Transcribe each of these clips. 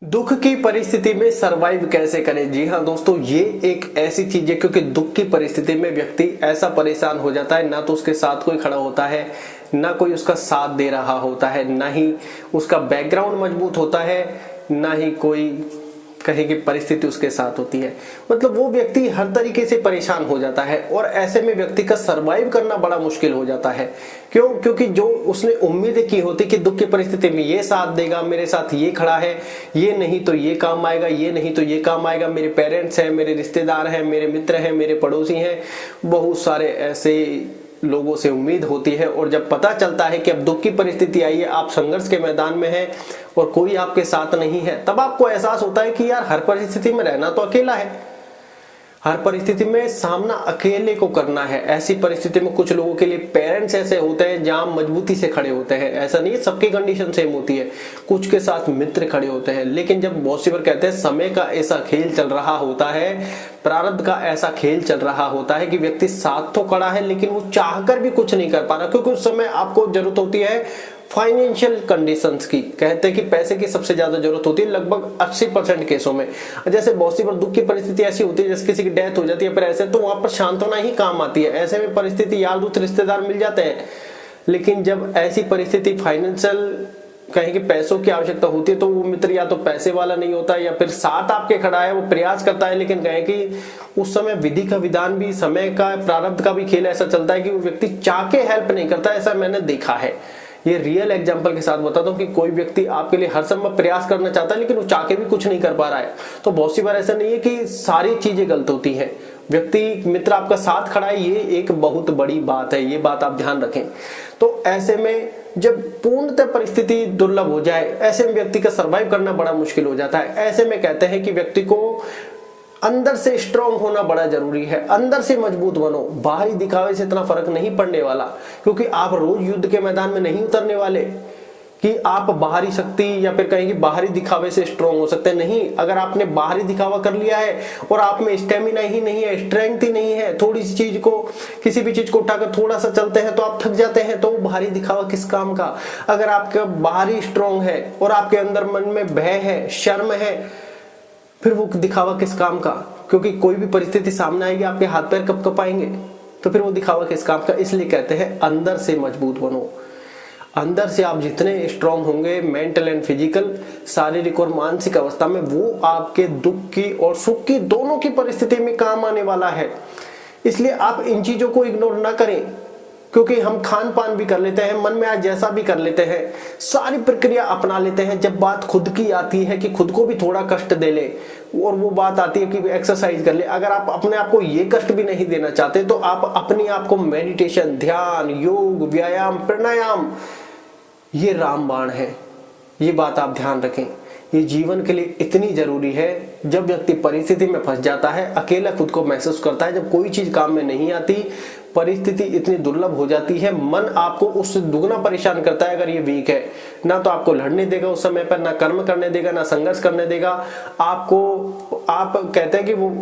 दुख की परिस्थिति में सरवाइव कैसे करें। जी हाँ दोस्तों, ये एक ऐसी चीज है क्योंकि दुख की परिस्थिति में व्यक्ति ऐसा परेशान हो जाता है, ना तो उसके साथ कोई खड़ा होता है, ना कोई उसका साथ दे रहा होता है, ना ही उसका बैकग्राउंड मजबूत होता है, ना ही कोई कहीं की परिस्थिति उसके साथ होती है। मतलब वो व्यक्ति हर तरीके से परेशान हो जाता है और ऐसे में व्यक्ति का सरवाइव करना बड़ा मुश्किल हो जाता है। क्यों? क्योंकि जो उसने उम्मीद की होती कि दुख की परिस्थिति में ये साथ देगा, मेरे साथ ये खड़ा है, ये नहीं तो ये काम आएगा, ये नहीं तो ये काम आएगा, मेरे पेरेंट्स हैं, मेरे रिश्तेदार हैं, मेरे मित्र हैं, मेरे पड़ोसी हैं, बहुत सारे ऐसे लोगों से उम्मीद होती है। और जब पता चलता है कि अब दुख की परिस्थिति आई है, आप संघर्ष के मैदान में हैं और कोई आपके साथ नहीं है, तब आपको एहसास होता है कि यार हर परिस्थिति में रहना तो अकेला है, हर परिस्थिति में सामना अकेले को करना है। ऐसी परिस्थिति में कुछ लोगों के लिए पेरेंट्स ऐसे होते हैं जहां मजबूती से खड़े होते हैं, ऐसा नहीं है सबकी कंडीशन सेम होती है, कुछ के साथ मित्र खड़े होते हैं। लेकिन जब बॉसिवर कहते हैं समय का ऐसा खेल चल रहा होता है, प्रारब्ध का ऐसा खेल चल रहा होता है कि व्यक्ति साथ तो खड़ा है लेकिन वो चाहकर भी कुछ नहीं कर पा रहा, क्योंकि उस समय आपको जरूरत होती है फाइनेंशियल कंडीशंस की। कहते हैं कि पैसे की सबसे ज्यादा जरूरत होती है लगभग 80% केसों में। जैसे बहुत सी बार दुख की परिस्थिति ऐसी होती है जैसे किसी की डेथ हो जाती है, पर ऐसे तो वहां पर सांत्वना ही काम आती है। ऐसे में परिस्थिति यार दोस्त रिश्तेदार मिल जाते हैं, लेकिन जब ऐसी परिस्थिति फाइनेंशियल कहीं कि पैसों की आवश्यकता होती है तो वो मित्र या तो पैसे वाला नहीं होता या फिर साथ आपके खड़ा है, वो प्रयास करता है, लेकिन कहें कि उस समय विधि का विधान भी, समय का, प्रारब्ध का भी खेल ऐसा चलता है कि वो व्यक्ति चाह के हेल्प नहीं करता। ऐसा मैंने देखा है, ये रियल एग्जांपल के साथ बताता हूँ कि कोई व्यक्ति आपके लिए हर समय प्रयास करना चाहता है लेकिन वो चाह के भी कुछ नहीं कर पा रहा है। तो बहुत सी बार ऐसा नहीं है कि सारी चीजें गलत होती हैं, व्यक्ति मित्र आपका साथ खड़ा है, ये एक बहुत बड़ी बात है, ये बात आप ध्यान रखें। तो ऐसे में जब पूर्णतः परिस्थिति दुर्लभ हो जाए, ऐसे में व्यक्ति का सरवाइव करना बड़ा मुश्किल हो जाता है। ऐसे में कहते हैं कि व्यक्ति को अंदर से स्ट्रांग होना बड़ा जरूरी है, अंदर से मजबूत बनो। बाहरी दिखावे से इतना फर्क नहीं पड़ने वाला, क्योंकि आप रोज युद्ध के मैदान में नहीं उतरने वाले कि आप बाहरी शक्ति या फिर कहेंगे बाहरी दिखावे से स्ट्रांग हो सकते हैं। नहीं, अगर आपने बाहरी दिखावा कर लिया है और आप में स्टेमिना ही नहीं है, स्ट्रेंथ ही नहीं है, थोड़ी सी चीज को, किसी भी चीज को उठाकर थोड़ा सा चलते हैं तो आप थक जाते हैं, तो बाहरी दिखावा किस काम का। अगर आपका बाहरी स्ट्रांग है और आपके अंदर मन में भय है, शर्म है, फिर वो दिखावा किस काम का। क्योंकि कोई भी परिस्थिति सामने आएगी, आपके हाथ पैर कब कपाएंगे, तो फिर वो दिखावा किस काम का। इसलिए कहते हैं अंदर से मजबूत बनो। अंदर से आप जितने स्ट्रांग होंगे, मेंटल एंड फिजिकल, शारीरिक और मानसिक अवस्था में, वो आपके दुख की और सुख की दोनों की परिस्थिति में काम आने वाला है। इसलिए आप इन चीजों को इग्नोर ना करें, क्योंकि हम खान पान भी कर लेते हैं, मन में आज जैसा भी कर लेते हैं, सारी प्रक्रिया अपना लेते हैं। जब बात खुद की आती है कि खुद को भी थोड़ा कष्ट दे ले, और वो बात आती है कि एक्सरसाइज कर ले, अगर आप अपने आप को ये कष्ट भी नहीं देना चाहते तो आप अपने आप को मेडिटेशन, ध्यान, योग, व्यायाम, प्राणायाम, ये रामबाण है। ये बात आप ध्यान रखें, ये जीवन के लिए इतनी जरूरी है। जब व्यक्ति परिस्थिति में फंस जाता है, अकेला खुद को महसूस करता है, जब कोई चीज काम में नहीं आती, परिस्थिति इतनी दुर्लभ हो जाती है, मन आपको उससे दुगना परेशान करता है। अगर ये वीक है, ना तो आपको लड़ने देगा उस समय पर, ना कर्म करने देगा, ना संघर्ष करने देगा आपको। आप कहते हैं कि वो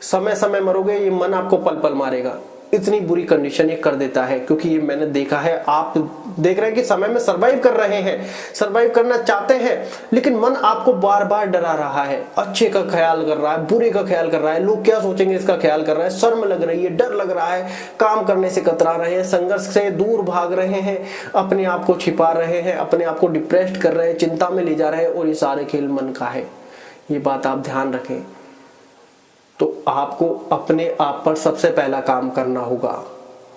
समय समय मरोगे, ये मन आपको पल पल मारेगा। इतनी बुरी कंडीशन ये कर देता है, क्योंकि ये मैंने देखा है। आप देख रहे हैं कि समय में सरवाइव कर रहे हैं, सरवाइव करना चाहते हैं, लेकिन मन आपको बार बार डरा रहा है, अच्छे का ख्याल कर रहा है, बुरे का ख्याल कर रहा है, लोग क्या सोचेंगे इसका ख्याल कर रहा है, शर्म लग रही है, डर लग रहा है, काम करने से कतरा रहे हैं, संघर्ष से दूर भाग रहे हैं, अपने आप को छिपा रहे हैं, अपने आप को डिप्रेस्ड कर रहे हैं, चिंता में ले जा रहे हैं, और ये सारे खेल मन का है। ये बात आप ध्यान रखें। तो आपको अपने आप पर सबसे पहला काम करना होगा,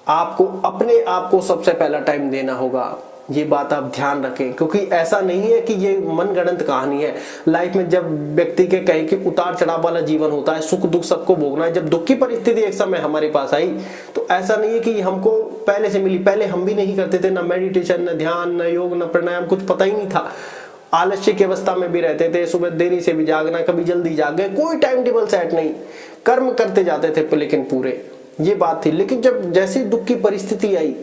आपको अपने आप को सबसे पहला टाइम देना होगा। ये बात आप ध्यान रखें, क्योंकि ऐसा नहीं है कि ये मनगढ़ंत कहानी है। लाइफ में जब व्यक्ति के कहीं कि उतार चढ़ाव वाला जीवन होता है, सुख दुख सबको भोगना है। जब दुख की परिस्थिति एक समय हमारे पास आई, तो ऐसा नहीं है कि हमको पहले से मिली। पहले हम भी नहीं करते थे, ना मेडिटेशन, न ध्यान, न योग, न प्राणायाम, कुछ पता ही नहीं था। आलस्य की अवस्था में भी रहते थे, सुबह देरी से भी जागना, कभी जल्दी जाग गए, कोई टाइम टेबल सेट नहीं, कर्म करते जाते थे लेकिन पूरे, ये बात थी। लेकिन जब जैसी दुख की परिस्थिति आई,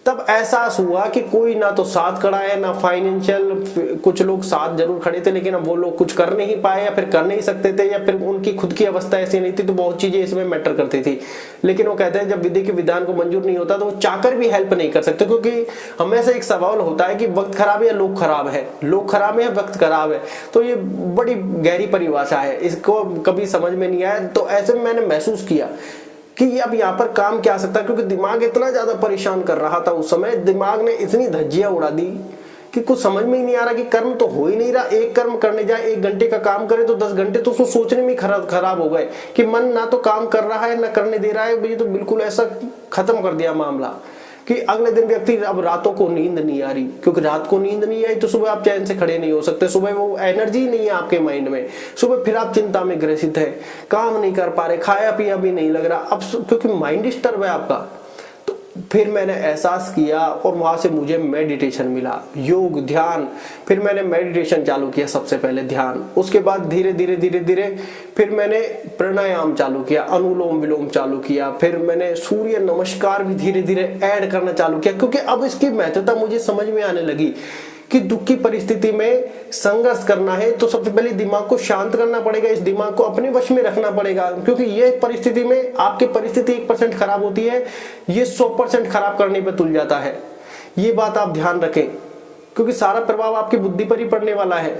तब एहसास हुआ कि कोई ना तो साथ खड़ा है, ना फाइनेंशियल, कुछ लोग साथ जरूर खड़े थे लेकिन अब वो लोग कुछ कर नहीं पाए या फिर कर नहीं सकते थे या फिर उनकी खुद की अवस्था ऐसी नहीं थी, तो बहुत चीजें इसमें मैटर करती थी। लेकिन वो कहते हैं जब विधि के विधान को मंजूर नहीं होता तो वो चाहकर भी हेल्प नहीं कर सकते, क्योंकि हमेशा एक सवाल होता है कि वक्त खराब है या लोग खराब है, लोग खराब है या वक्त खराब है। तो ये बड़ी गहरी परिभाषा है, इसको कभी समझ में नहीं आया। तो ऐसे में मैंने महसूस किया कि अब यहाँ पर काम क्या आ सकता है, क्योंकि दिमाग इतना ज्यादा परेशान कर रहा था उस समय, दिमाग ने इतनी धज्जियां उड़ा दी कि कुछ समझ में ही नहीं आ रहा कि कर्म तो हो ही नहीं रहा। एक कर्म करने जाए 1 घंटे का काम करे तो 10 घंटे तो उसको सोचने में खराब हो गए कि मन ना तो काम कर रहा है ना करने दे रहा है। ये तो बिल्कुल ऐसा खत्म कर दिया मामला कि अगले दिन व्यक्ति अब रातों को नींद नहीं आ रही, क्योंकि रात को नींद नहीं आई तो सुबह आप चैन से खड़े नहीं हो सकते, सुबह वो एनर्जी नहीं है आपके माइंड में, सुबह फिर आप चिंता में ग्रसित है, काम नहीं कर पा रहे, खाया पिया भी नहीं लग रहा अब, क्योंकि माइंड डिस्टर्ब है आपका। फिर मैंने एहसास किया और वहां से मुझे मेडिटेशन मिला, योग, ध्यान। फिर मैंने मेडिटेशन चालू किया, सबसे पहले ध्यान, उसके बाद धीरे धीरे फिर मैंने प्राणायाम चालू किया, अनुलोम विलोम चालू किया, फिर मैंने सूर्य नमस्कार भी धीरे धीरे ऐड करना चालू किया, क्योंकि अब इसकी महत्वता मुझे समझ में आने लगी कि दुख की परिस्थिति में संघर्ष करना है तो सबसे पहले दिमाग को शांत करना पड़ेगा, इस दिमाग को अपने वश में रखना पड़ेगा, क्योंकि ये परिस्थिति में आपकी परिस्थिति 1% खराब होती है, ये 100% खराब करने पे तुल जाता है। ये बात आप ध्यान रखें, क्योंकि सारा प्रभाव आपकी बुद्धि पर ही पड़ने वाला है।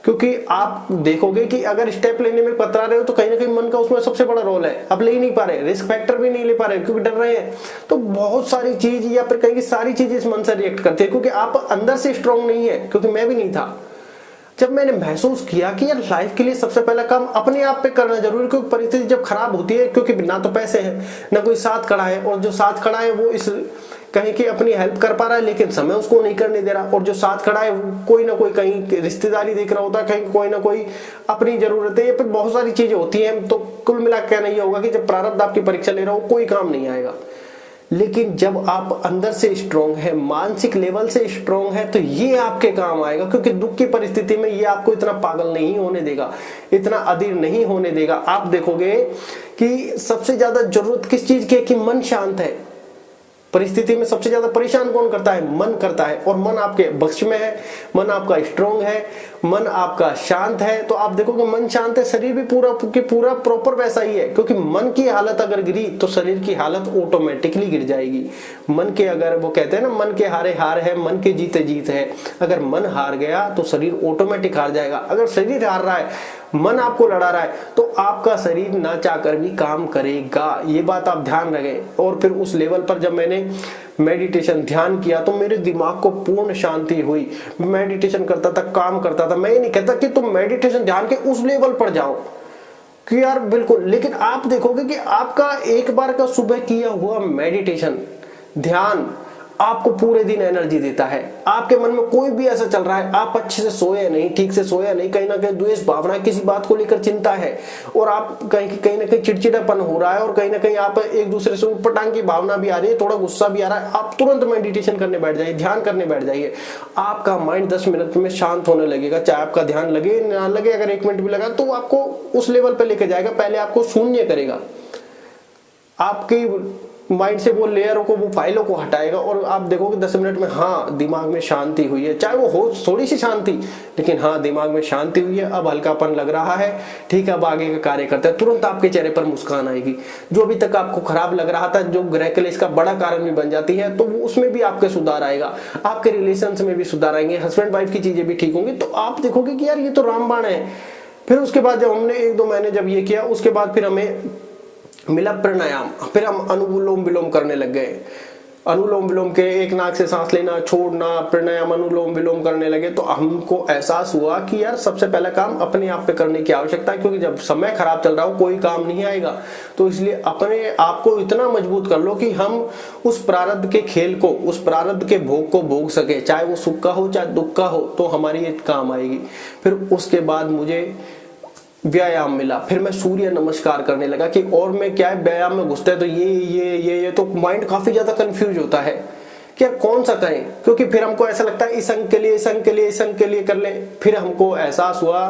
क्योंकि आप देखोगे कि अगर स्टेप लेने में कतरा रहे हो तो कहीं ना कहीं मन का उसमें सबसे बड़ा रोल है, आप ले ही नहीं पा रहे, रिस्क फैक्टर भी नहीं ले पा रहे क्योंकि डर रहे हैं। तो बहुत सारी चीज या फिर कहीं की सारी चीजें इस मन से रिएक्ट करती है, क्योंकि आप अंदर से स्ट्रांग नहीं है, क्योंकि मैं भी नहीं था। जब मैंने महसूस किया कि यार लाइफ के लिए सबसे पहला काम अपने आप पे करना जरूरी, क्योंकि परिस्थिति जब खराब होती है, क्योंकि ना तो पैसे हैं ना कोई साथ खड़ा है, और जो साथ खड़ा है वो इस कहीं की अपनी हेल्प कर पा रहा है लेकिन समय उसको नहीं करने दे रहा, और जो साथ खड़ा है कोई ना कोई कहीं रिश्तेदारी देख रहा होता है, कहीं कोई ना कोई अपनी जरूरत है, या फिर बहुत सारी चीजें होती हैं। तो कुल मिला कहना यह होगा कि जब प्रारब्ध आपकी परीक्षा ले रहा हो कोई काम नहीं आएगा। लेकिन जब आप अंदर से स्ट्रांग है, मानसिक लेवल से स्ट्रांग है, तो ये आपके काम आएगा, क्योंकि दुख की परिस्थिति में ये आपको इतना पागल नहीं होने देगा, इतना अधीर नहीं होने देगा। आप देखोगे कि सबसे ज्यादा जरूरत किस चीज की है कि मन शांत है। परिस्थिति में सबसे ज्यादा परेशान कौन करता है? मन करता है, और मन आपके बख्श में है, मन आपका स्ट्रांग है, मन आपका शांत है। तो आप देखोगे मन शांत है, शरीर भी पूरा प्रॉपर वैसा ही है, क्योंकि मन की हालत अगर गिरी तो शरीर की हालत ऑटोमेटिकली गिर जाएगी। मन के, अगर वो कहते हैं ना मन के हारे हार है, मन के जीते जीत है, अगर मन हार गया तो शरीर ऑटोमेटिक हार जाएगा। अगर शरीर हार रहा है, मन आपको लड़ा रहा है, तो आपका शरीर ना चाहकर भी काम करेगा। ये बात आप ध्यान रखें। और फिर उस लेवल पर जब मैंने मेडिटेशन ध्यान किया तो मेरे दिमाग को पूर्ण शांति हुई। मेडिटेशन करता था, काम करता था। मैं ये नहीं कहता कि तुम मेडिटेशन ध्यान के उस लेवल पर जाओ कि यार बिल्कुल, लेकिन आप देखोगे कि आपका एक बार का सुबह किया हुआ मेडिटेशन ध्यान आपको पूरे दिन एनर्जी देता है। आपके मन में कोई भी ऐसा चल रहा है, आप अच्छे से सोए नहीं, ठीक से सोया नहीं, कहीं ना कहीं द्वेष भावना, किसी बात को लेकर चिंता है, और आप कहीं ना कहीं चिड़चिड़ापन हो रहा है, और कहीं ना कहीं आप एक दूसरे से ऊटपटांग की भावना भी आ रही है, थोड़ा गुस्सा भी आ रहा है, आप तुरंत मेडिटेशन करने बैठ जाइए, ध्यान करने बैठ जाइए। आपका माइंड 10 मिनट में शांत होने लगेगा। चाहे आपका ध्यान लगे ना लगे, अगर 1 मिनट भी लगा तो आपको उस लेवल पे लेके जाएगा। पहले आपको शून्य करेगा, आपकी माइंड से वो लेयरों को, वो फाइलों को हटाएगा, और आप देखोगे 10 मिनट में हाँ दिमाग में शांति हुई है। चाहे वो हो थोड़ी सी शांति, लेकिन हाँ दिमाग में शांति हुई है, अब हल्कापन लग रहा है, ठीक है अब आगे का कार्य करते हैं। तुरंत आपके चेहरे पर मुस्कान आएगी। जो अभी तक आपको खराब लग रहा था, जो ग्रह क्लेश का बड़ा कारण भी बन जाती है, तो उसमें भी आपके सुधार आएगा। आपके रिलेशन में भी सुधार आएंगे, हस्बैंड वाइफ की चीजें भी ठीक होंगी। तो आप देखोगे कि यार ये तो रामबाण है। फिर उसके बाद जब हमने 1-2 महीने जब ये किया, उसके बाद फिर हमें मिला प्राणायाम। फिर हम अनुलोम विलोम करने लग गए। अनुलोम विलोम के एक नाक से सांस लेना, छोड़ना, प्राणायाम, अनुलोम विलोम करने लगे। तो हमको एहसास हुआ कि यार सबसे पहला काम अपने आप पे करने की आवश्यकता है, क्योंकि जब समय खराब चल रहा हो कोई काम नहीं आएगा। तो इसलिए अपने आप को इतना मजबूत कर लो कि हम उस प्रारब्ध के खेल को, उस प्रारब्ध के भोग को भोग सके, चाहे वो सुख का हो चाहे दुख का हो, तो हमारी ये काम आएगी। फिर उसके बाद मुझे व्यायाम मिला। फिर मैं सूर्य नमस्कार करने लगा कि और मैं क्या है, व्यायाम में घुसता है तो ये तो माइंड काफी ज्यादा कंफ्यूज होता है कि कौन सा करें, क्योंकि फिर हमको ऐसा लगता है इस अंग के लिए, इस अंग के लिए, इस अंग के लिए कर लें। फिर हमको एहसास हुआ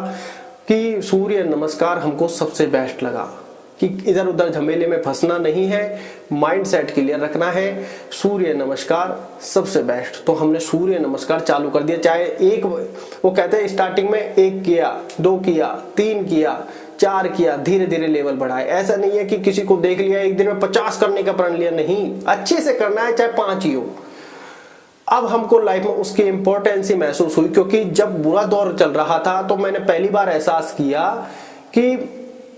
कि सूर्य नमस्कार हमको सबसे बेस्ट लगा कि इधर उधर झमेले में फंसना नहीं है, माइंड सेट क्लियर रखना है। सूर्य नमस्कार सबसे बेस्ट। तो हमने सूर्य नमस्कार चालू कर दिया। चाहे एक, वो कहते हैं स्टार्टिंग में 1 किया, 2 किया, 3 किया, 4 किया, धीरे धीरे लेवल बढ़ाए। ऐसा नहीं है कि किसी को देख लिया एक दिन में 50 करने का प्रण लिया, नहीं, अच्छे से करना है, चाहे 5 ही हो। अब हमको लाइफ में उसकी इंपॉर्टेंस ही महसूस हुई, क्योंकि जब बुरा दौर चल रहा था तो मैंने पहली बार एहसास किया कि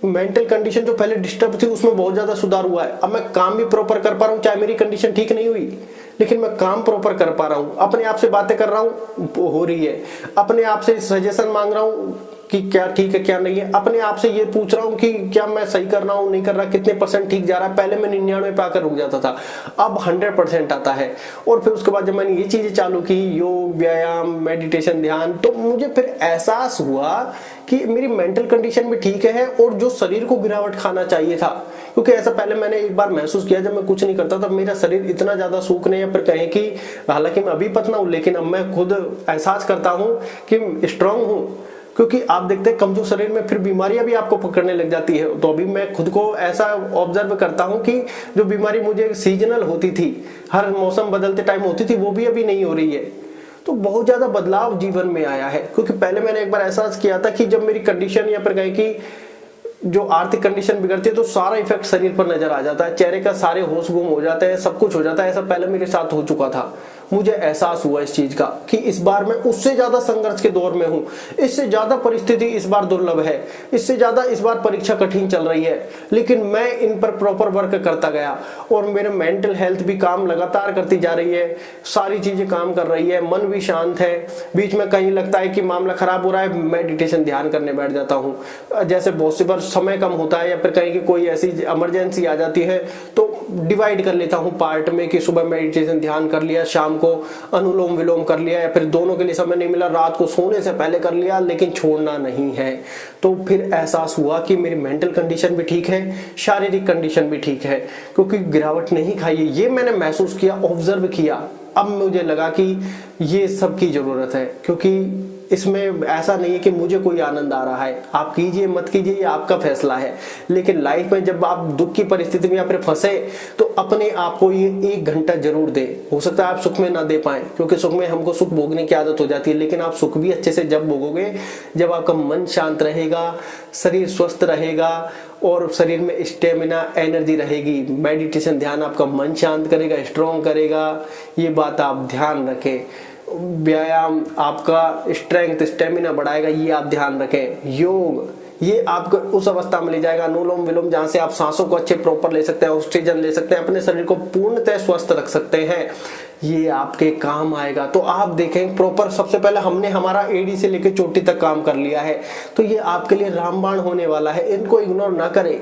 मेंटल कंडीशन जो पहले डिस्टर्ब थी उसमें बहुत ज्यादा सुधार हुआ है। अब मैं काम भी प्रॉपर कर पा रहा हूँ, चाहे मेरी कंडीशन ठीक नहीं हुई, लेकिन मैं काम प्रॉपर कर पा रहा हूँ। अपने आप से बातें कर रहा हूँ, हो रही है। अपने आप से सजेशन मांग रहा हूँ कि क्या ठीक है क्या नहीं है। अपने आप से ये पूछ रहा हूँ कि क्या मैं सही कर रहा हूँ नहीं कर रहा, कितने % ठीक जा रहा है। पहले मैं 99 पे आकर रुक जाता था, अब 100% आता है। और फिर उसके बाद जब मैंने ये चीजें चालू की, योग, व्यायाम, मेडिटेशन, ध्यान, तो मुझे फिर एहसास हुआ कि मेरी मेंटल कंडीशन भी ठीक है और जो शरीर को गिरावट खाना चाहिए था। क्योंकि ऐसा पहले मैंने एक बार महसूस किया, जब मैं कुछ नहीं करता तब मेरा शरीर इतना ज्यादा सूखने या फिर कहें कि, हालांकि मैं अभी पतला हूं, लेकिन अब मैं खुद एहसास करता हूं कि स्ट्रांग हूं। क्योंकि आप देखते हैं कमजोर शरीर में फिर बीमारियां भी आपको पकड़ने लग जाती है। तो अभी मैं खुद को ऐसा ऑब्जर्व करता हूं कि जो बीमारी मुझे सीजनल होती थी, हर मौसम बदलते टाइम होती थी, वो भी अभी नहीं हो रही है। तो बहुत ज्यादा बदलाव जीवन में आया है। क्योंकि पहले मैंने एक बार एहसास किया था कि जब मेरी कंडीशन या फिर कहें कि जो आर्थिक कंडीशन बिगड़ती है तो सारा इफेक्ट शरीर पर नजर आ जाता है, चेहरे का सारे होश गुम हो जाते हैं, सब कुछ हो जाता है। ऐसा पहले मेरे साथ हो चुका था। मुझे एहसास हुआ इस चीज का कि इस बार मैं उससे ज्यादा संघर्ष के दौर में हूं, इससे ज्यादा परिस्थिति इस बार दुर्लभ है, इससे ज्यादा इस बार परीक्षा कठिन चल रही है। लेकिन मैं इन पर प्रॉपर वर्क करता गया और मेरे मेंटल हेल्थ भी काम लगातार करती जा रही है, सारी चीजें काम कर रही है, मन भी शांत है। बीच में कहीं लगता है कि मामला खराब हो रहा है, मेडिटेशन ध्यान करने बैठ जाता हूँ। जैसे बहुत सी बार समय कम होता है या फिर कहीं की कोई ऐसी इमरजेंसी आ जाती है तो डिवाइड कर लेता हूँ पार्ट में कि सुबह मेडिटेशन ध्यान कर लिया, शाम को अनुलोम विलोम कर लिया, या फिर दोनों के लिए समय नहीं मिला, रात को सोने से पहले कर लिया, लेकिन छोड़ना नहीं है। तो फिर एहसास हुआ कि मेरी मेंटल कंडीशन भी ठीक है, शारीरिक कंडीशन भी ठीक है, क्योंकि गिरावट नहीं खाई है। ये मैंने महसूस किया, ऑब्जर्व किया। अब मुझे लगा कि ये सब की जरूरत है, क्योंकि इसमें ऐसा नहीं है कि मुझे कोई आनंद आ रहा है। आप कीजिए मत कीजिए, ये आपका फैसला है। लेकिन लाइफ में जब आप दुख की परिस्थिति में या फिर फंसे तो अपने आप को ये 1 घंटा जरूर दे। हो सकता है आप सुख में ना दे पाए, क्योंकि सुख में हमको सुख भोगने की आदत हो जाती है, लेकिन आप सुख भी अच्छे से जब भोगोगे जब आपका मन शांत रहेगा, शरीर स्वस्थ रहेगा और शरीर में स्टेमिना, एनर्जी रहेगी। मेडिटेशन ध्यान आपका मन शांत करेगा, स्ट्रॉन्ग करेगा, ये बात आप ध्यान रखें। व्यायाम आपका स्ट्रेंथ, स्टेमिना बढ़ाएगा, ये आप ध्यान रखें। योग ये आपको उस अवस्था में ले जाएगा, अनुलोम विलोम, जहां से आप सांसों को अच्छे प्रॉपर ले सकते हैं, ऑक्सीजन ले सकते हैं, अपने शरीर को पूर्णतः स्वस्थ रख सकते हैं। ये आपके काम आएगा। तो आप देखें प्रॉपर, सबसे पहले हमने हमारा एडी से लेकर चोटी तक काम कर लिया है, तो ये आपके लिए रामबाण होने वाला है। इनको इग्नोर ना करें।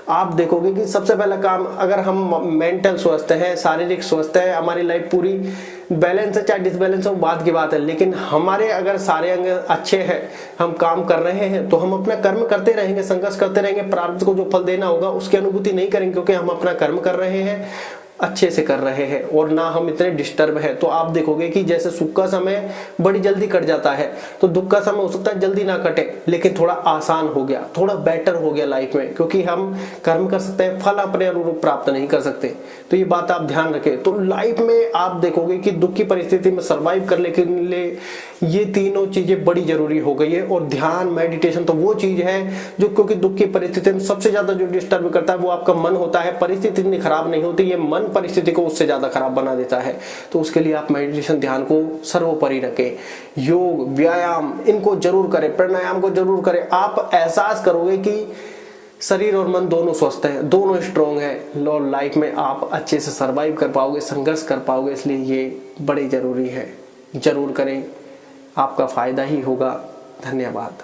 आप देखोगे कि सबसे पहला काम, अगर हम मेंटल स्वस्थ है, शारीरिक स्वस्थ है, हमारी लाइफ पूरी बैलेंस है, चाहे डिसबैलेंस हो बात की बात है, लेकिन हमारे अगर सारे अंग अच्छे हैं, हम काम कर रहे हैं, तो हम अपना कर्म करते रहेंगे, संघर्ष करते रहेंगे। प्रारब्ध को जो फल देना होगा उसकी अनुभूति नहीं करेंगे, क्योंकि हम अपना कर्म कर रहे हैं, अच्छे से कर रहे हैं और ना हम इतने डिस्टर्ब हैं। तो आप देखोगे कि जैसे सुख का समय बड़ी जल्दी कट जाता है, तो दुख का समय हो सकता है जल्दी ना कटे, लेकिन थोड़ा आसान हो गया, थोड़ा बेटर हो गया लाइफ में, क्योंकि हम कर्म कर सकते हैं, फल अपने अनुरूप प्राप्त नहीं कर सकते। तो ये बात आप ध्यान रखें। तो लाइफ में आप देखोगे कि दुख की परिस्थिति में सर्वाइव करने के लिए ये तीनों चीजें बड़ी जरूरी हो गई है। और ध्यान, मेडिटेशन तो वो चीज है जो, क्योंकि दुख की परिस्थिति में सबसे ज्यादा जो डिस्टर्ब करता है वो आपका मन होता है। परिस्थिति इतनी खराब नहीं होती, ये मन परिस्थिति को उससे ज्यादा खराब बना देता है। तो उसके लिए आप मेडिटेशन, ध्यान को सर्वोपरि रखें। योग, व्यायाम इनको जरूर करें, प्राणायाम को जरूर करें। आप एहसास करोगे कि शरीर और मन दोनों स्वस्थ हैं, दोनों स्ट्रॉन्ग हैं, और लाइफ में आप अच्छे से सर्वाइव कर पाओगे, संघर्ष कर पाओगे। इसलिए ये बड़े जरूरी है, जरूर करें, आपका फायदा ही होगा। धन्यवाद।